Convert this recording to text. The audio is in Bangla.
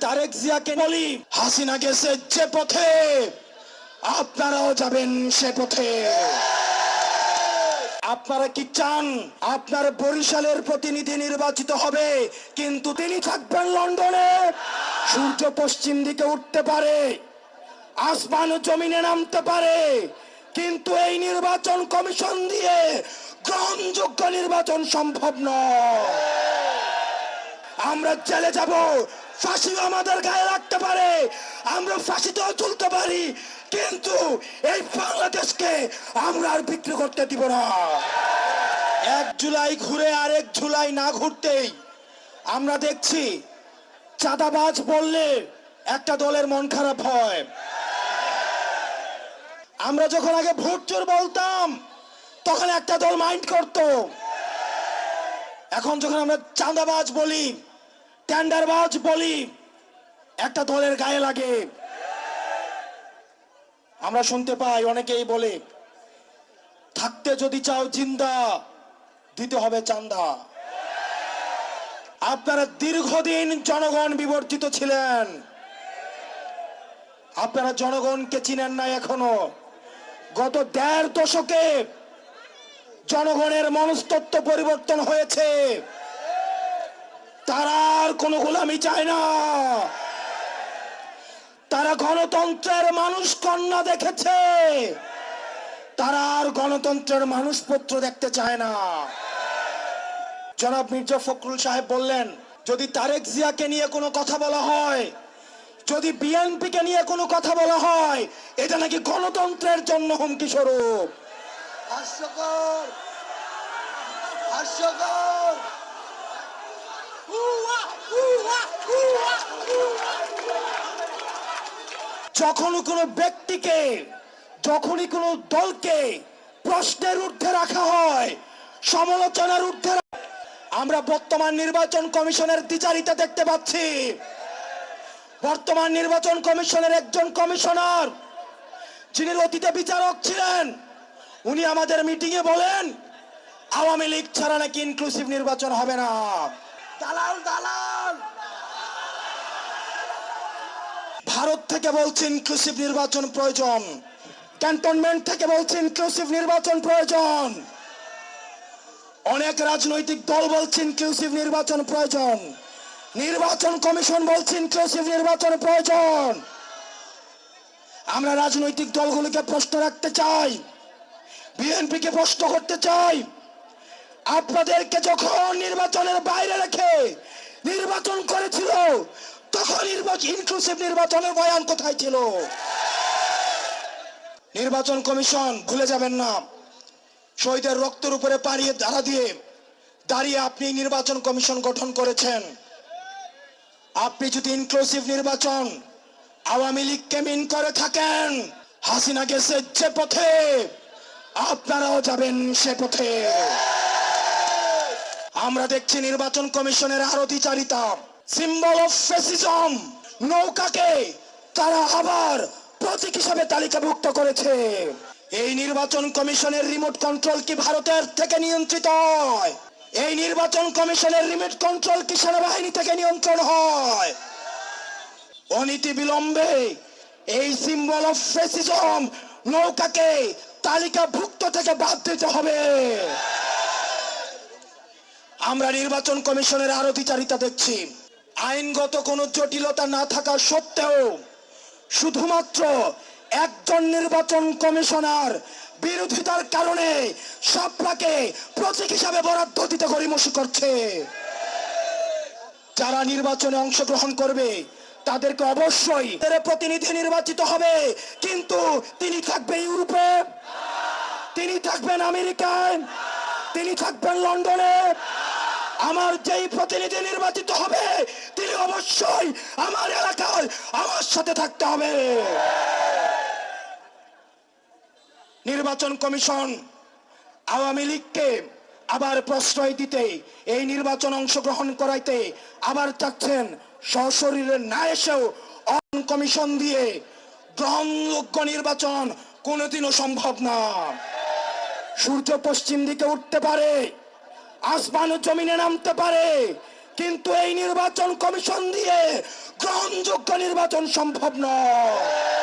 তারেক জিয়াকে বলি, হাসিনা গেছে যে পথে আপনারাও যাবেন সে পথে। আপনারা কি চান আপনার বরিশালের প্রতিনিধি নির্বাচিত হবে কিন্তু তিনি থাকবেন লন্ডনে? সূর্য পশ্চিম দিকে উঠতে পারে, আসমান জমিনে নামতে পারে, কিন্তু এই নির্বাচন কমিশন দিয়ে গ্রহণযোগ্য নির্বাচন সম্ভব নয়। আমরা জেলে যাব, ফাঁসি আমাদের গায়ে রাখতে পারে, আমরা ফাঁসিতেও চলতে পারি, কিন্তু এই বাংলাদেশকে আমরা আর বিক্রি করতে দিব না। 1 জুলাই ঘুরে আরেক জুলাই না ঘুরতেই আমরা দেখছি চাঁদাবাজ বললে একটা দলের মন খারাপ হয়। আমরা যখন আগে ভোট চোর বলতাম তখন একটা দল মাইন্ড করত, এখন যখন আমরা চাঁদাবাজ বলি, টেন্ডারবাজ বলি, একটা দলের গায়ে লাগে। আমরা শুনতে পাই অনেকেই বলে, থাকতে যদি চাও জিন্দা দিতে হবে চাঁদা। আপনারা দীর্ঘদিন জনগণ বিবর্জিত ছিলেন, আপনারা জনগণকে চিনেন না এখনো। গত 1.5 দশকে জনগণের মনস্তত্ত্ব পরিবর্তন হয়েছে, তারা আর কোনো গোলামি চায় না, তারা গণতন্ত্রের মানুষ কন্যা দেখেছে, তারা আর গণতন্ত্রের মানুষপত্র দেখতে চায় না। জনাব মির্জা ফখরুল সাহেব বললেন, যদি তারেক জিয়াকে নিয়ে কোনো কথা বলা হয়, যদি বিএনপিকে নিয়ে কোনো কথা বলা হয়, এটা নাকি গণতন্ত্রের জন্য হুমকি স্বরূপ। হাস্যকর, হাস্যকর। যখনই কোনো ব্যক্তিকে, যখনই কোনো দলকে প্রশ্নের ঊর্ধ্বে রাখা হয়, সমালোচনার ঊর্ধ্বে, আমরা বর্তমান নির্বাচন কমিশনের দ্বিচারিতা দেখতে পাচ্ছি। বর্তমান নির্বাচন কমিশনের একজন কমিশনার, যিনি অতীতে বিচারক ছিলেন, উনি আমাদের মিটিং এ বলেন আওয়ামী লীগ ছাড়া নাকি ইনক্লুসিভ নির্বাচন হবে না। দালাল দালাল। ভারত থেকে বলছে ইনক্লুসিভ নির্বাচন প্রয়োজন, ক্যান্টনমেন্ট থেকে বলছে ইনক্লুসিভ নির্বাচন প্রয়োজন, অনেক রাজনৈতিক দল বলছে ইনক্লুসিভ নির্বাচন প্রয়োজন, নির্বাচন কমিশন বলছে ইনক্লুসিভ নির্বাচন প্রয়োজন। আমরা রাজনৈতিক দলগুলোকে প্রশ্ন রাখতে চাই, বিএনপিকে প্রশ্ন করতে চাই, আপনাদেরকে যখন নির্বাচনের বাইরে রেখে নির্বাচন করেছিল তখন ইনক্লুসিভ নির্বাচনের বয়ান কোথায় ছিল? নির্বাচন কমিশন ভুলে যাবেন না, শহীদের রক্তের উপরে দাঁড়িয়ে আপনি নির্বাচন কমিশন গঠন করেছেন। আপনি যদি ইনক্লুসিভ নির্বাচন আওয়ামী লীগকে মিন করে থাকেন, হাসিনা গেছে যে পথে আপনারাও যাবেন সে পথে। আমরা দেখছি নির্বাচন কমিশনের আরো দ্বিচারিতা, সিম্বল অফ ফ্যাসিজম। নৌকাকে তারা আবার প্রতীক হিসাবে তালিকাভুক্ত করেছে। এই নির্বাচন কমিশনের রিমোট কন্ট্রোল কি ভারতের থেকে নিয়ন্ত্রিত হয়? এই নির্বাচন কমিশনের রিমোট কন্ট্রোল কি সেনাবাহিনী থেকে নিয়ন্ত্রণ হয়? অনীতি বিলম্বে এই সিম্বল অফ ফ্যাসিজম নৌকাকে তালিকাভুক্ত থেকে বাদ দিতে হবে। আমরা নির্বাচন কমিশনের আরো দ্বিচারিতা দেখছি। আইনগত কোনো জটিলতা না থাকা সত্ত্বেও শুধুমাত্র একজন নির্বাচন কমিশনার বিরোধিতার কারণে শাপলাকে প্রতীক হিসাবে বরাদ্দ দিতে গড়িমসি করছে। যারা নির্বাচনে অংশগ্রহণ করবে তাদেরকে অবশ্যই প্রতিনিধি নির্বাচিত হবে, কিন্তু তিনি থাকবেন ইউরোপে, তিনি থাকবেন আমেরিকায়, তিনি থাকবেন লন্ডনে। আমার যেই প্রতিনিধি নির্বাচিত হবে তিনি অবশ্যই আমার এলাকায় আমার সাথে থাকতে হবে। নির্বাচন কমিশন আওয়ামী লীগকে আবার প্রশ্রয় দিতে, এই নির্বাচন অংশগ্রহণ করাইতে আবার চাচ্ছেন সশরীরে না এসেও কমিশন দিয়ে গ্রহণযোগ্য নির্বাচন কোনোদিনও সম্ভব না। সূর্য পশ্চিম দিকে উঠতে পারে, আসমান জমিনে নামতে পারে, কিন্তু এই নির্বাচন কমিশন দিয়ে গ্রহণযোগ্য নির্বাচন সম্ভব নয়।